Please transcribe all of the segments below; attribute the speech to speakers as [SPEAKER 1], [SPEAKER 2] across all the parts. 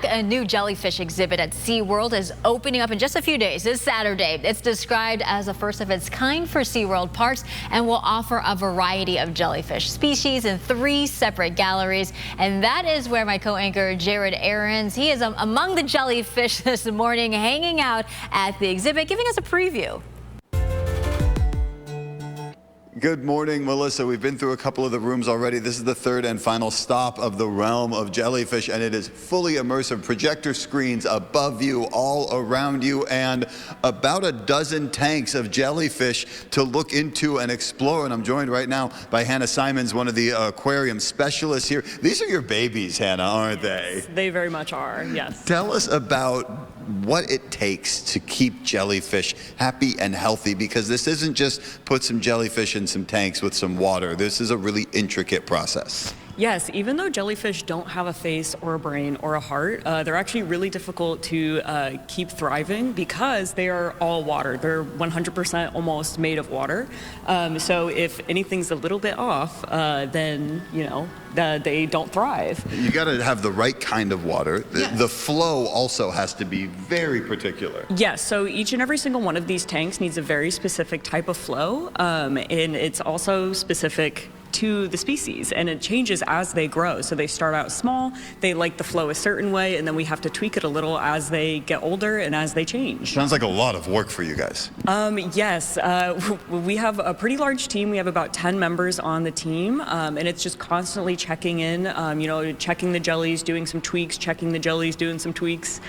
[SPEAKER 1] a new jellyfish exhibit at SeaWorld is opening up in just a few days, this Saturday. It's described as the first of its kind for SeaWorld parks and will offer a variety of jellyfish species in 3 separate galleries. And that is where my co-anchor Jared Aarons, he is among the jellyfish this morning, hanging out at the exhibit, giving us a preview.
[SPEAKER 2] Good morning, Melissa. We've been through a couple of the rooms already. This is the 3rd and final stop of the realm of jellyfish, and it is fully immersive. Projector screens above you, all around you, and about a dozen tanks of jellyfish to look into and explore. And I'm joined right now by Hannah Simons, one of the aquarium specialists here. These are your babies, Hannah, aren't they?
[SPEAKER 3] They very much are, yes.
[SPEAKER 2] Tell us about what it takes to keep jellyfish happy and healthy, because this isn't just put some jellyfish in some tanks with some water. This is a really intricate process.
[SPEAKER 3] Yes, even though jellyfish don't have a face or a brain or a heart, they're actually really difficult to keep thriving because they are all water. They're 100% almost made of water. So if anything's a little bit off, then, they don't thrive.
[SPEAKER 2] You got to have the right kind of water.
[SPEAKER 3] Yes.
[SPEAKER 2] The flow also has to be very particular.
[SPEAKER 3] Yes, so each and every single one of these tanks needs a very specific type of flow, and it's also specific to the species, and it changes as they grow. So they start out small, they like the flow a certain way, and then we have to tweak it a little as they get older and as they change.
[SPEAKER 2] Sounds like a lot of work for you guys.
[SPEAKER 3] Yes, we have a pretty large team. We have about 10 members on the team, and it's just constantly checking in, checking the jellies, doing some tweaks, checking the jellies, doing some tweaks.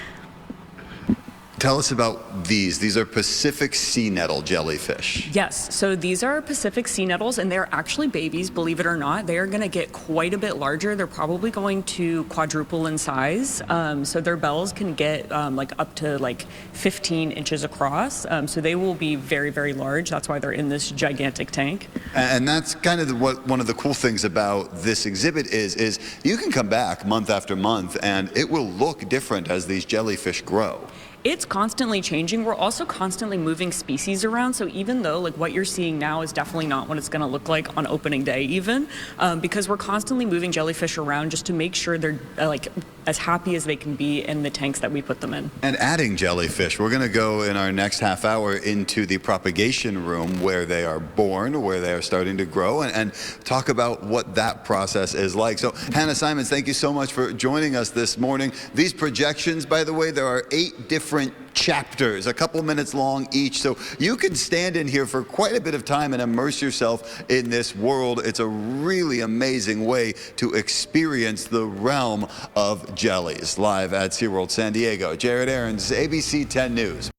[SPEAKER 2] Tell us about these. These are Pacific sea nettle jellyfish.
[SPEAKER 3] Yes, so these are Pacific sea nettles, and they're actually babies, believe it or not. They are going to get quite a bit larger. They're probably going to quadruple in size. So their bells can get up to 15 inches across. So they will be very, very large. That's why they're in this gigantic tank.
[SPEAKER 2] And that's kind of one of the cool things about this exhibit is you can come back month after month, and it will look different as these jellyfish grow.
[SPEAKER 3] It's constantly changing. We're also constantly moving species around. So even though what you're seeing now is definitely not what it's going to look like on opening day even, because we're constantly moving jellyfish around just to make sure they're as happy as they can be in the tanks that we put them in.
[SPEAKER 2] And adding jellyfish, we're going to go in our next half hour into the propagation room where they are born, where they are starting to grow, and talk about what that process is like. So Hannah Simons, thank you so much for joining us this morning. These projections, by the way, there are 8 different chapters, a couple minutes long each, so you can stand in here for quite a bit of time and immerse yourself in this world. It's a really amazing way to experience the realm of jellies. Live at SeaWorld San Diego, Jared Aarons, ABC 10 News.